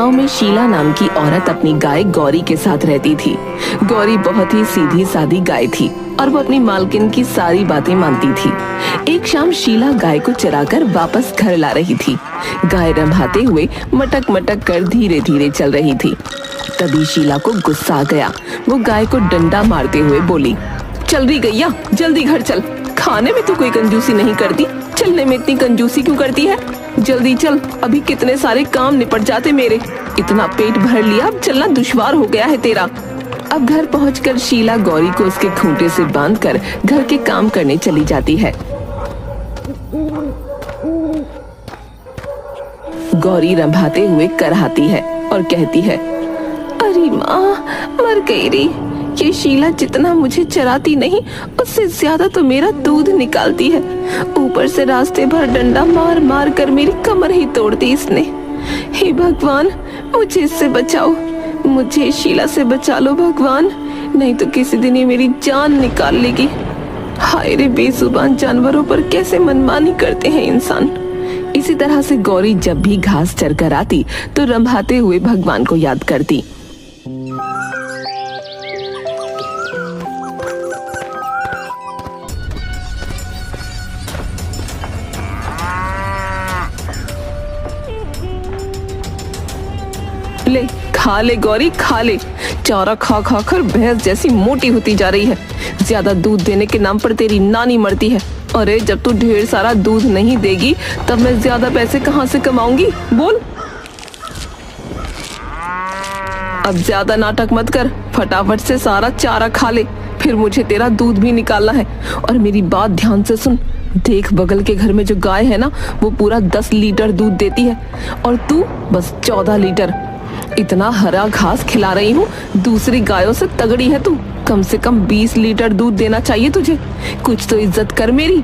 गांव में शीला नाम की औरत अपनी गाय गौरी के साथ रहती थी। गौरी बहुत ही सीधी सादी गाय थी और वो अपनी मालकिन की सारी बातें मानती थी। एक शाम शीला गाय को चराकर वापस घर ला रही थी। गाय रंभाते हुए मटक मटक कर धीरे धीरे चल रही थी। तभी शीला को गुस्सा आ गया। वो गाय को डंडा मारते हुए बोली, चल रही गैया, जल्दी घर चल। खाने में तो कोई कंजूसी नहीं करती, चलने में इतनी कंजूसी क्यों करती है? जल्दी चल, अभी कितने सारे काम निपट जाते मेरे। इतना पेट भर लिया, अब चलना दुश्वार हो गया है तेरा। अब घर पहुंचकर शीला गौरी को उसके खूंटे से बांधकर घर के काम करने चली जाती है। गौरी रंभाते हुए कराहती है और कहती है, अरे माँ, मर गई री। ये शीला जितना मुझे चराती नहीं, उससे ज्यादा तो मेरा दूध निकालती है। ऊपर से रास्ते भर डंडा मार मार कर मेरी कमर ही तोड़ दी इसने। हे भगवान, मुझे इससे बचाओ, मुझे शीला से बचा लो भगवान, नहीं तो किसी दिन ये मेरी जान निकाल लेगी। हाय रे, बेजुबान जानवरों पर कैसे मनमानी करते हैं इंसान। इसी तरह से गौरी जब भी घास चरकर आती तो रंभाते हुए भगवान को याद करती। ले खा ले गौरी, खा ले। चारा खा खा कर भैंस जैसी मोटी होती जा रही है। ज्यादा दूध देने के नाम पर तेरी नानी मरती है। अरे जब तू ढेर सारा दूध नहीं देगी तब मैं ज्यादा पैसे कहाँ से कमाऊंगी, बोल। अब ज्यादा नाटक मत कर, फटाफट से सारा चारा खा ले, फिर मुझे तेरा दूध भी निकालना है। और मेरी बात ध्यान से सुन, देख बगल के घर में जो गाय है ना, वो पूरा 10 लीटर दूध देती है और तू बस 14 लीटर। इतना हरा घास खिला रही हूँ, दूसरी गायों से तगड़ी है तू। कम से कम 20 लीटर दूध देना चाहिए तुझे। कुछ तो इज्जत कर मेरी।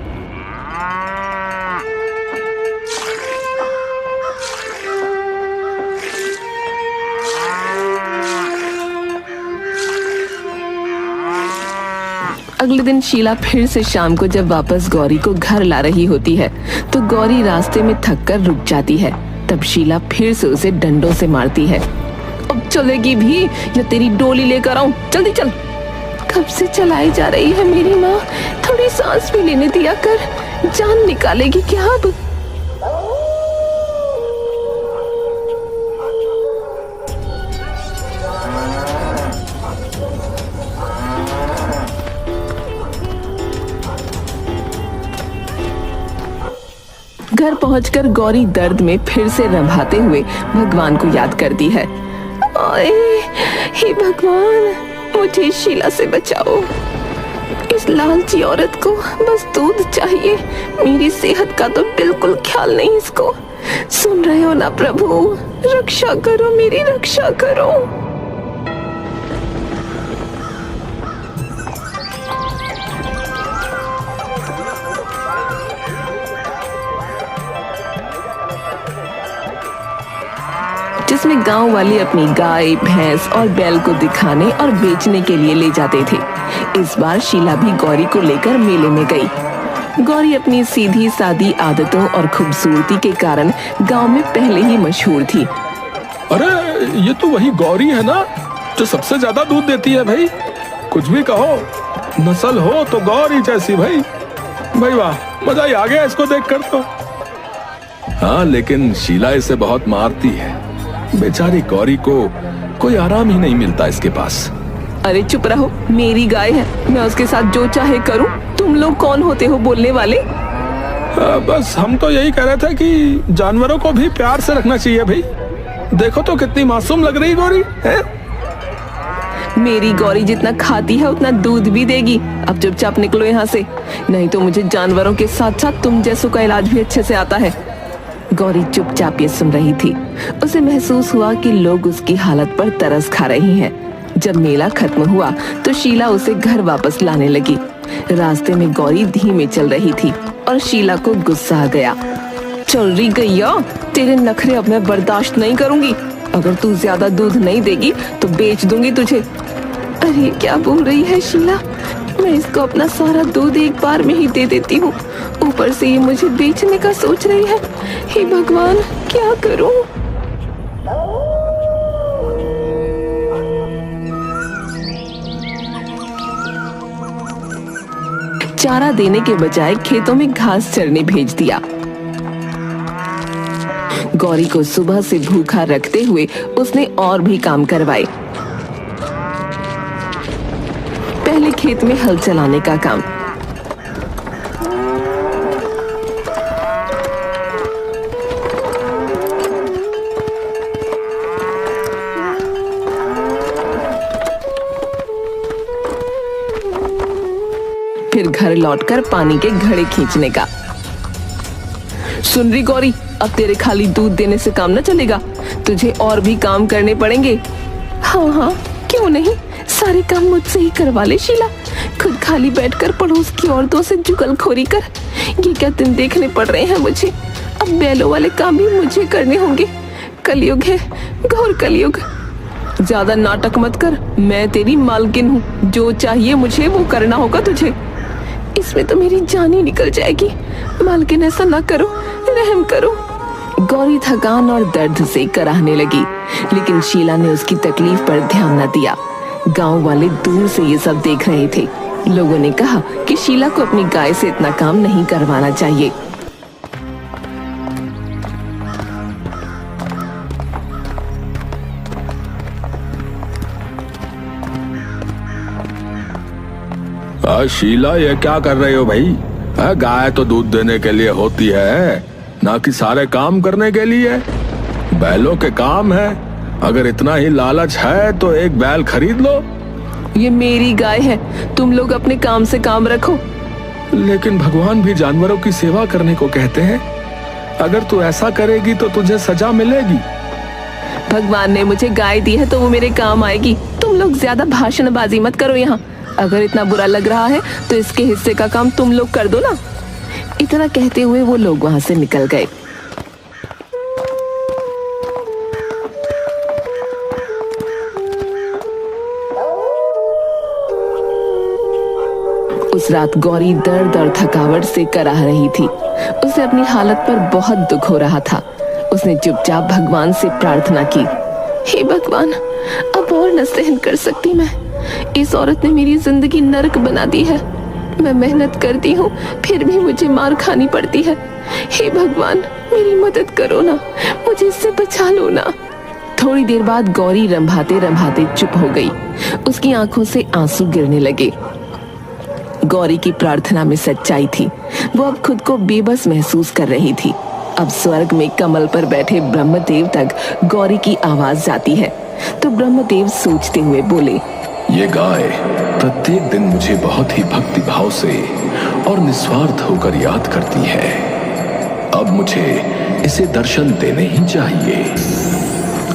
अगले दिन शीला फिर से शाम को जब वापस गौरी को घर ला रही होती है तो गौरी रास्ते में थककर रुक जाती है। तब शीला फिर से उसे डंडों से मारती है। अब चलेगी भी या तेरी डोली लेकर आऊं? जल्दी चल। कब से चलाई जा रही है मेरी माँ, थोड़ी सांस भी लेने दिया कर। जान निकालेगी क्या अब? घर पहुंचकर गौरी दर्द में फिर से रंभाते हुए भगवान को याद करती है। ओए, हे भगवान, मुझे शीला से बचाओ। इस लालची औरत को बस दूध चाहिए, मेरी सेहत का तो बिल्कुल ख्याल नहीं इसको। सुन रहे हो ना प्रभु, रक्षा करो, मेरी रक्षा करो। जिसमें गांव वाले अपनी गाय, भैंस और बैल को दिखाने और बेचने के लिए ले जाते थे। इस बार शीला भी गौरी को लेकर मेले में गई। गौरी अपनी सीधी सादी आदतों और खूबसूरती के कारण गांव में पहले ही मशहूर थी। अरे ये तो वही गौरी है ना जो सबसे ज्यादा दूध देती है भाई। कुछ भी कहो, नस्ल हो तो गौरी जैसी भाई। भाई वाह, मजा ही आ गया इसको देखकर तो। हाँ, लेकिन शीला इसे बहुत मारती है। बेचारी गौरी को कोई आराम ही नहीं मिलता इसके पास। अरे चुप रहो, मेरी गाय है, मैं उसके साथ जो चाहे करूं। तुम लोग कौन होते हो बोलने वाले? बस हम तो यही कह रहे थे कि जानवरों को भी प्यार से रखना चाहिए भाई। देखो तो कितनी मासूम लग रही गौरी है। मेरी गौरी जितना खाती है उतना दूध भी देगी। अब चुपचाप निकलो यहाँ से, नहीं तो मुझे जानवरों के साथ साथ तुम जैसों का इलाज भी अच्छे से आता है। गौरी चुपचाप ये सुन रही थी। उसे महसूस हुआ कि लोग उसकी हालत पर तरस खा रहे हैं। जब मेला खत्म हुआ तो शीला उसे घर वापस लाने लगी। रास्ते में गौरी धीमे चल रही थी और शीला को गुस्सा आ गया। चल रही गैया, तेरे नखरे अब मैं बर्दाश्त नहीं करूंगी। अगर तू ज्यादा दूध नहीं देगी तो बेच दूंगी तुझे। अरे क्या बोल रही है शीला, मैं इसको अपना सारा दूध एक बार में ही दे देती हूँ, ऊपर से ये मुझे बेचने का सोच रही है। हे भगवान, क्या करूँ? चारा देने के बजाय खेतों में घास चरने भेज दिया। गौरी को सुबह से भूखा रखते हुए उसने और भी काम करवाए। पहले खेत में हल चलाने का काम, फिर घर लौटकर पानी के घड़े खींचने का। सुन रही गौरी, अब तेरे खाली दूध देने से काम न चलेगा, तुझे और भी काम करने पड़ेंगे। हाँ हाँ, क्यों नहीं, सारे काम मुझसे ही करवा ले शीला। खुद खाली बैठकर पड़ोस की औरतों से जुगलखोरी कर, ये क्या दिन देखने पड़ रहे हैं मुझे। अब बैलों वाले काम भी मुझे करने होंगे। कलयुग है, घोर कलयुग। ज्यादा नाटक मत कर, मैं तेरी मालकिन हूँ, जो चाहिए मुझे वो करना होगा तुझे। इसमें तो मेरी जान ही निकल जाएगी। मालकिन ऐसा ना करो, रहम करो। गौरी थकान और दर्द से कराहने लगी, लेकिन शीला ने उसकी तकलीफ पर ध्यान न दिया। गांव वाले दूर से ये सब देख रहे थे। लोगों ने कहा कि शीला को अपनी गाय से इतना काम नहीं करवाना चाहिए। शीला, ये क्या कर रहे हो भाई? गाय तो दूध देने के लिए होती है, ना कि सारे काम करने के लिए। बैलों के काम है। अगर इतना ही लालच है तो एक बैल खरीद लो। ये मेरी गाय है, तुम लोग अपने काम से काम रखो। लेकिन भगवान भी जानवरों की सेवा करने को कहते हैं। अगर तू ऐसा करेगी तो तुझे सजा मिलेगी। भगवान ने मुझे गाय दी है तो वो मेरे काम आएगी। तुम लोग ज्यादा भाषणबाजी मत करो यहाँ। अगर इतना बुरा लग रहा है तो इसके हिस्से का काम तुम लोग कर दो ना। इतना कहते हुए वो लोग वहां से निकल गए। उस रात गौरी दर्द और थकावट से कराह रही थी। उसे अपनी हालत पर बहुत दुख हो रहा था। उसने चुपचाप भगवान से प्रार्थना की, हे भगवान, अब और न सहन कर सकती मैं। इस औरत ने मेरी जिंदगी नरक बना दी है। मैं मेहनत करती हूँ फिर भी मुझे मार खानी पड़ती है। हे भगवान, मेरी मदद करो ना, मुझे इससे बचा लो ना। थोड़ी देर बाद गौरी रंभाते रंभाते चुप हो गई। उसकी आंखों से आंसू गिरने लगे। गौरी की प्रार्थना में सच्चाई थी। वो अब खुद को बेबस महसूस कर रही थी। अब स्वर्ग में कमल पर बैठे ब्रह्मदेव तक गौरी की आवाज जाती है। तो ब्रह्मदेव सोचते हुए बोले, ये गाय प्रत्येक दिन मुझे बहुत ही भक्ति भाव से और निस्वार्थ होकर याद करती है। अब मुझे इसे दर्शन देने ही चाहिए।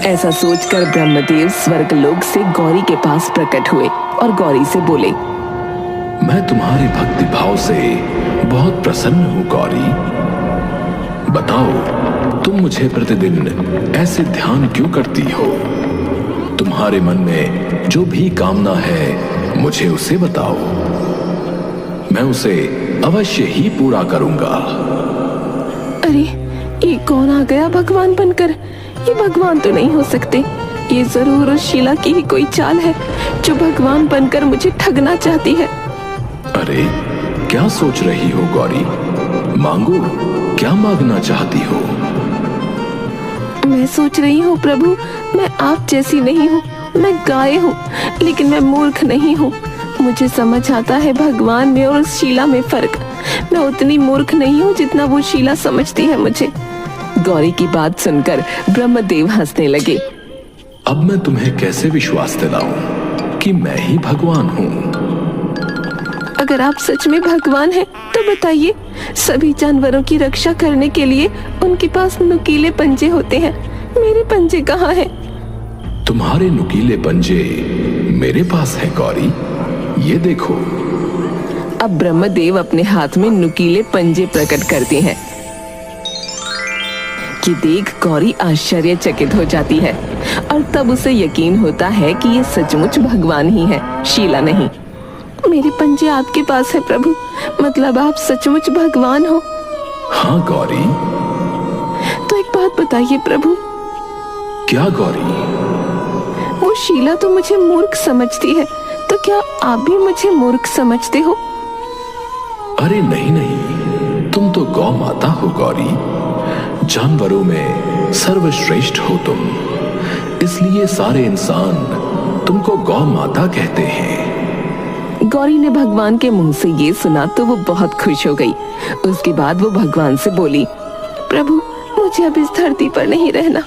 ऐसा सोचकर ब्रह्मदेव स्वर्गलोक से गौरी के पास प्रकट हुए और गौरी से बोले, मैं तुम्हारे भक्ति भाव से बहुत प्रसन्न हूँ गौरी। बताओ, तुम मुझे प्रतिदिन ऐसे ध्यान क्यों करती हो? तुम्हारे मन में जो भी कामना है मुझे उसे बताओ, मैं उसे अवश्य ही पूरा करूंगा। अरे, ये कौन आ गया भगवान बनकर? ये भगवान तो नहीं हो सकते। ये जरूर उस शीला की ही कोई चाल है जो भगवान बनकर मुझे ठगना चाहती है। अरे, क्या सोच रही हो गौरी? मांगो, क्या मांगना चाहती हो? मैं सोच रही हूँ प्रभु, मैं आप जैसी नहीं हूँ। मैं गाय हूँ, लेकिन मैं मूर्ख नहीं हूँ। मुझे समझ आता है भगवान में और उस शीला में फर्क। मैं उतनी मूर्ख नहीं हूँ जितना वो शीला समझती है मुझे। गौरी की बात सुनकर ब्रह्मदेव हंसने लगे। अब मैं तुम्हें कैसे विश्वास दिलाऊं कि मैं ही भगवान हूँ? अगर आप सच में भगवान हैं, तो बताइए, सभी जानवरों की रक्षा करने के लिए उनके पास नुकीले पंजे होते हैं। मेरे पंजे कहाँ हैं? तुम्हारे नुकीले पंजे मेरे पास हैं गौरी, ये देखो। अब ब्रह्मदेव अपने हाथ में नुकीले पंजे प्रकट करते हैं कि देख गौरी आश्चर्यचकित हो जाती है और तब उसे यकीन होता है कि ये सचमुच भगवान ही है, शीला नहीं। मेरे पंजे आपके पास है प्रभु, मतलब आप सचमुच भगवान हो? हाँ गौरी। तो एक बात बताइए प्रभु। क्या गौरी? वो शीला तो मुझे मूर्ख समझती है, तो क्या आप भी मुझे मूर्ख समझते हो? अरे नहीं नहीं, तुम तो गौ माता हो गौरी। जानवरों में सर्वश्रेष्ठ हो तुम, इसलिए सारे इंसान तुमको गौ माता कहते हैं। गौरी ने भगवान के मुंह से ये सुना तो वो बहुत खुश हो गई। उसके बाद वो भगवान से बोली, प्रभु मुझे अब इस धरती पर नहीं रहना,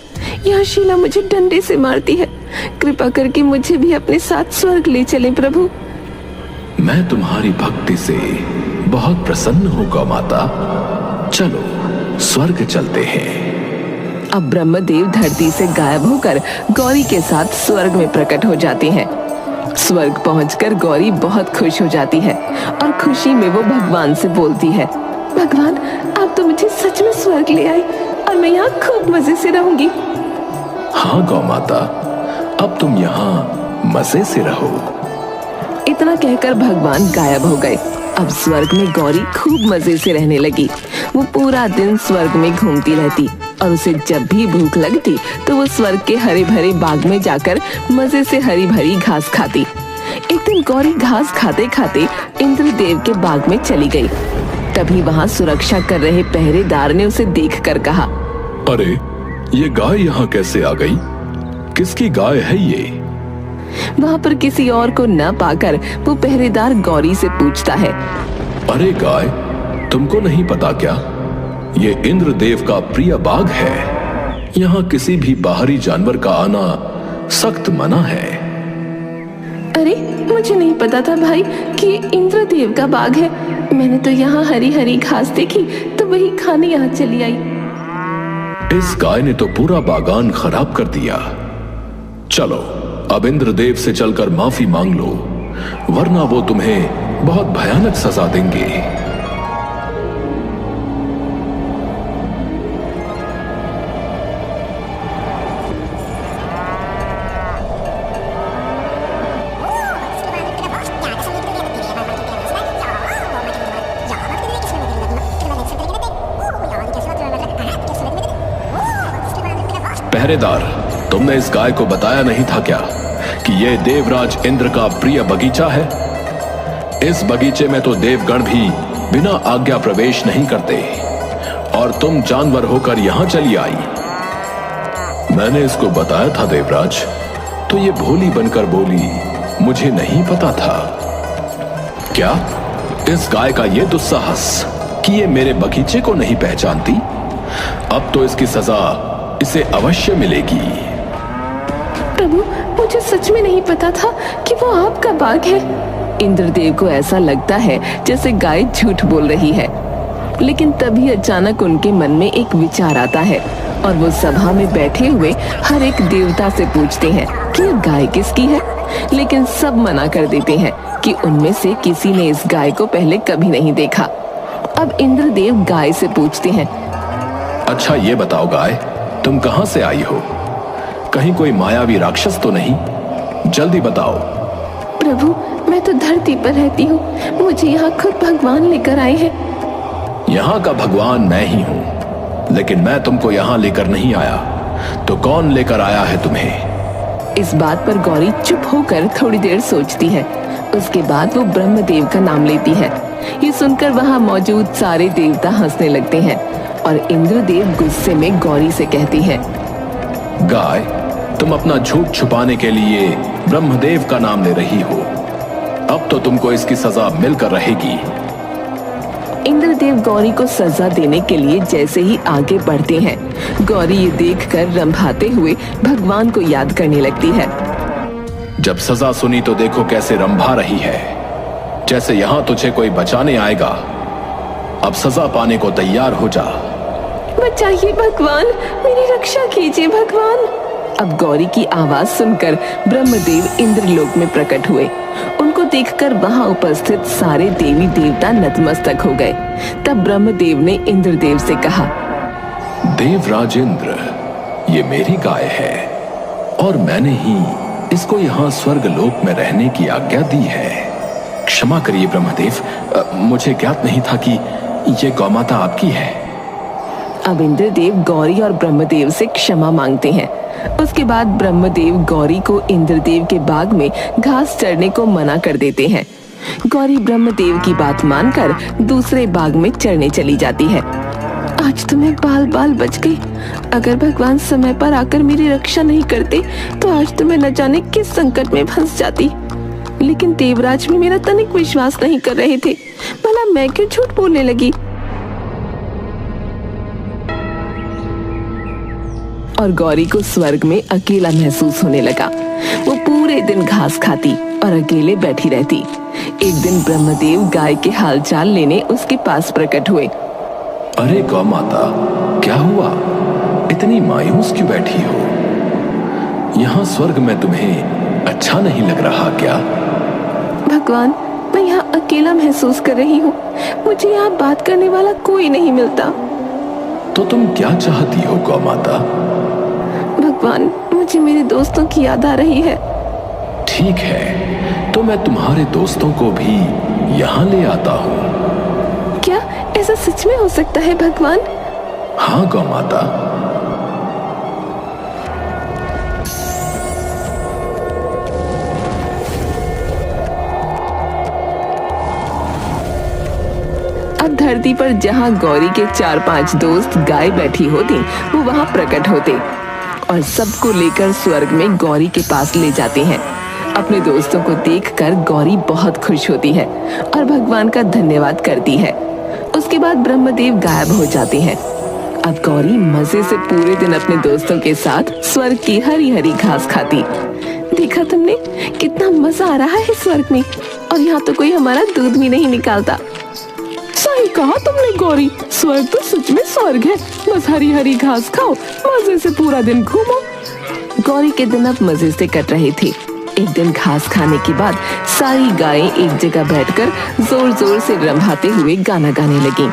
यहाँ शीला मुझे डंडे से मारती है, कृपा करके मुझे भी अपने साथ स्वर्ग ले चलें प्रभु। मैं तुम्हारी भक्ति से बहुत प्रसन्न हूँ गौ माता, चलो स्वर्ग चलते हैं। अब ब्रह्मदेव धरती से गायब होकर गौरी के साथ स्वर्ग में प्रकट हो जाते हैं। स्वर्ग पहुंचकर गौरी बहुत खुश हो जाती है और खुशी में वो भगवान से बोलती है, भगवान आप तो मुझे सच में स्वर्ग ले आए और मैं यहाँ खूब मजे से रहूंगी। हाँ गौ माता, अब तुम यहाँ मजे से रहो। इतना कहकर भगवान गायब हो गए। अब स्वर्ग में गौरी खूब मजे से रहने लगी। वो पूरा दिन स्वर्ग में घूमती रहती और उसे जब भी भूख लगती तो वो स्वर्ग के हरे भरे बाग में जाकर मजे से हरी भरी घास खाती। एक दिन गौरी घास खाते खाते इंद्रदेव के बाग में चली गई। तभी वहाँ सुरक्षा कर रहे पहरेदार ने उसे देखकर कहा, अरे ये गाय यहाँ कैसे आ गई? किसकी गाय है ये? वहाँ पर किसी और को न पाकर वो पहरेदार गौरी से पूछता है, अरे गाय, तुमको नहीं पता क्या? ये इंद्रदेव का प्रिय बाग है। यहाँ किसी भी बाहरी जानवर का आना सख्त मना है। अरे मुझे नहीं पता था भाई कि इंद्रदेव का बाग है। मैंने तो यहाँ हरी हरी घास देखी तो वही खाने यहाँ चली आई। इस गाय ने तो पूरा बागान खराब कर दिया। चलो अब इंद्रदेव से चलकर माफी मांग लो, वरना वो तुम्हें बहुत भयानक सजा देंगे। पहरेदार, तुमने इस गाय को बताया नहीं था क्या कि यह देवराज इंद्र का प्रिय बगीचा है? इस बगीचे में तो देवगण भी बिना आज्ञा प्रवेश नहीं करते और तुम जानवर होकर यहां चली आई। मैंने इसको बताया था देवराज, तो ये भोली बनकर बोली मुझे नहीं पता था। क्या इस गाय का ये दुस्साहस कि ये मेरे बगीचे को नहीं पहचानती? अब तो इसकी सजा इसे अवश्य मिलेगी। प्रभु मुझे सच में नहीं पता था कि वो आपका बाग है। इंद्रदेव को ऐसा लगता है जैसे गाय झूठ बोल रही है, लेकिन तभी अचानक उनके मन में एक विचार आता है और वो सभा में बैठे हुए हर एक देवता से पूछते हैं कि ये गाय किसकी है, लेकिन सब मना कर देते हैं कि उनमें से किसी ने इस गाय को पहले कभी नहीं देखा। अब इंद्रदेव गाय से पूछते हैं, अच्छा ये बताओ गाय, तुम कहां से आई हो? कहीं कोई मायावी राक्षस तो नहीं? जल्दी बताओ। प्रभु मैं तो धरती पर रहती हूँ, मुझे यहाँ खुद भगवान लेकर आए हैं। यहाँ का भगवान मैं ही हूँ, लेकिन मैं तुमको यहाँ लेकर नहीं आया, तो कौन लेकर आया है तुम्हें? इस बात पर गौरी चुप होकर थोड़ी देर सोचती है। उसके बाद वो ब्रह्मदेव का नाम लेती है। ये सुनकर वहाँ मौजूद सारे देवता हंसने लगते हैं और इंद्रदेव गुस्से में गौरी से कहती है, गाय, तुम अपना झूठ छुपाने के लिए ब्रह्मदेव का नाम ले रही हो। अब तो तुमको इसकी सजा मिलकर रहेगी। इंद्रदेव गौरी को सजा देने के लिए जैसे ही आगे बढ़ते हैं, गौरी ये देखकर रंभाते हुए भगवान को याद करने लगती है। जब सजा सुनी तो देखो कैसे रंभा रही है, जैसे यहां तुझे कोई बचाने आएगा। अब सजा पाने को तैयार हो जा। बचाइए भगवान, मेरी रक्षा कीजिए भगवान। अब गौरी की आवाज सुनकर ब्रह्मदेव इंद्रलोक में प्रकट हुए। उनको देखकर वहां उपस्थित सारे देवी देवता नतमस्तक हो गए। तब ब्रह्मदेव ने इंद्रदेव से कहा, देवराज इंद्र, ये मेरी गाय है और मैंने ही इसको यहाँ स्वर्ग लोक में रहने की आज्ञा दी है। क्षमा करिए ब्रह्मदेव, मुझे ज्ञात नहीं था कि ये गौमाता आपकी है। अब इंद्रदेव गौरी और ब्रह्मदेव से क्षमा मांगते हैं। उसके बाद ब्रह्मदेव गौरी को इंद्रदेव के बाग में घास चरने को मना कर देते हैं गौरी ब्रह्मदेव की बात मानकर दूसरे बाग में चढ़ने चली जाती है। आज तो मैं बाल बाल बच गई। अगर भगवान समय पर आकर मेरी रक्षा नहीं करते तो आज तो मैं न जाने किस संकट में फंस जाती। लेकिन देवराज भी मेरा तनिक विश्वास नहीं कर रहे थे। भला मैं क्यों झूठ बोलने लगी। और गौरी को स्वर्ग में अकेला महसूस होने लगा। वो पूरे दिन घास खाती और अकेले बैठी रहती। एक दिन ब्रह्मदेव गाय के हालचाल लेने उसके पास प्रकट हुए। अरे गौ माता, क्या हुआ? इतनी मायूस क्यों बैठी हो? यहाँ स्वर्ग में तुम्हें अच्छा नहीं लग रहा क्या? भगवान, मैं यहाँ अकेला महसूस कर रही हूँ। मुझे यहाँ बात करने वाला कोई नहीं मिलता। तो तुम क्या चाहती हो गौ माता? भगवान, मुझे मेरे दोस्तों की याद आ रही है। ठीक है, तो मैं तुम्हारे दोस्तों को भी यहाँ ले आता हूँ। क्या ऐसा सच में हो सकता है भगवान? हाँ गौ माता। अब धरती पर जहाँ गौरी के 4-5 दोस्त गाय बैठी होती, वो वहाँ प्रकट होते और सबको लेकर स्वर्ग में गौरी के पास ले जाते हैं। अपने दोस्तों को देखकर गौरी बहुत खुश होती है और भगवान का धन्यवाद करती है। उसके बाद ब्रह्मदेव गायब हो जाते हैं। अब गौरी मजे से पूरे दिन अपने दोस्तों के साथ स्वर्ग की हरी हरी घास खाती। देखा तुमने, कितना मजा आ रहा है स्वर्ग में। और यहाँ तो कोई हमारा दूध भी नहीं निकालता। सही कहा तुमने गौरी, स्वर्ग तो सच में स्वर्ग है। बस हरी हरी घास खाओ, मजे से पूरा दिन घूमो। गौरी के दिन अब मजे से कट रहे थे। एक दिन घास खाने के बाद सारी गायें एक जगह बैठकर जोर जोर से रंभाते हुए गाना गाने लगीं,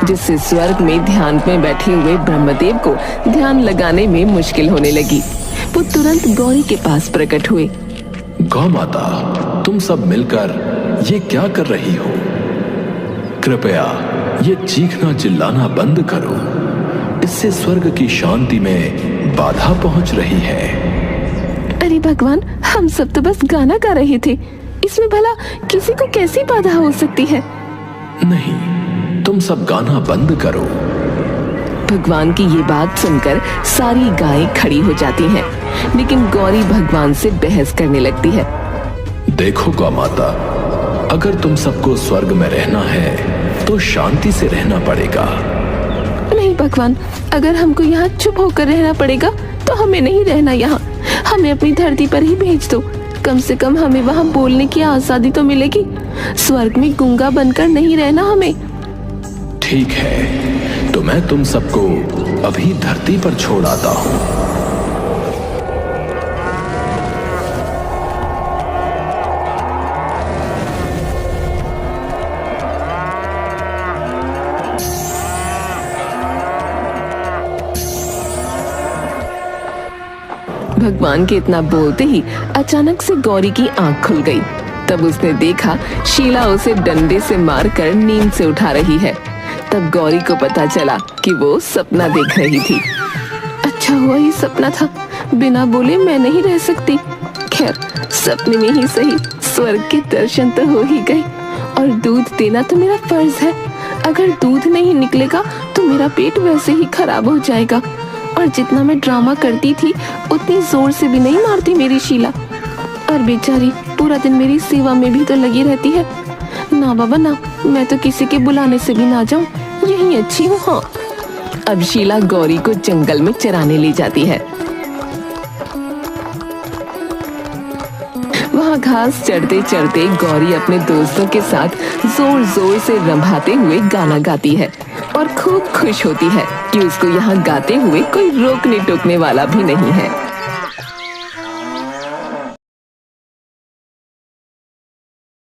जिससे स्वर्ग में ध्यान में बैठे हुए ब्रह्मदेव को ध्यान लगाने में मुश्किल होने लगी। वो तुरंत गौरी के पास प्रकट हुए। गौ माता, तुम सब मिलकर ये क्या कर रही हो? कृपया ये चीखना चिल्लाना बंद करो। इससे स्वर्ग की शांति में बाधा पहुंच रही है। अरे भगवान, हम सब तो बस गाना गा रहे थे। इसमें भला किसी को कैसी बाधा हो सकती है? नहीं, तुम सब गाना बंद करो। भगवान की ये बात सुनकर सारी गायें खड़ी हो जाती हैं, लेकिन गौरी भगवान से बहस करने लगती है। देखो गौ माता, अगर तुम सबको स्वर्ग में रहना है तो शांति से रहना पड़ेगा। नहीं भगवान, अगर हमको यहाँ चुप होकर रहना पड़ेगा तो हमें नहीं रहना यहाँ। हमें अपनी धरती पर ही भेज दो। कम से कम हमें वहाँ बोलने की आजादी तो मिलेगी। स्वर्ग में गूंगा बनकर नहीं रहना हमें। ठीक है, तो मैं तुम सबको अभी धरती पर छोड़ आता हूँ। भगवान के इतना बोलते ही अचानक से गौरी की आंख खुल गई। तब उसने देखा शीला उसे डंडे से मारकर नींद से उठा रही है। तब गौरी को पता चला कि वो सपना देख रही थी। अच्छा हुआ ये सपना था, बिना बोले मैं नहीं रह सकती। खैर, सपने में ही सही, स्वर्ग के दर्शन तो हो ही गए। और दूध देना तो मेरा फर्ज है। अगर दूध नहीं निकलेगा तो मेरा पेट वैसे ही खराब हो जाएगा। और जितना मैं ड्रामा करती थी उतनी जोर से भी नहीं मारती मेरी शीला। और बेचारी पूरा दिन मेरी सेवा में भी तो लगी रहती है। ना बाबा ना, मैं तो किसी के बुलाने से भी ना जाऊं, यही अच्छी हूँ। हाँ। अब शीला गौरी को जंगल में चराने ले जाती है। वहाँ घास चढ़ते चढ़ते गौरी अपने दोस्तों के साथ जोर जोर से रंभाते हुए गाना गाती है और खूब खुश होती है कि उसको यहाँ गाते हुए कोई रोकने टोकने वाला भी नहीं है।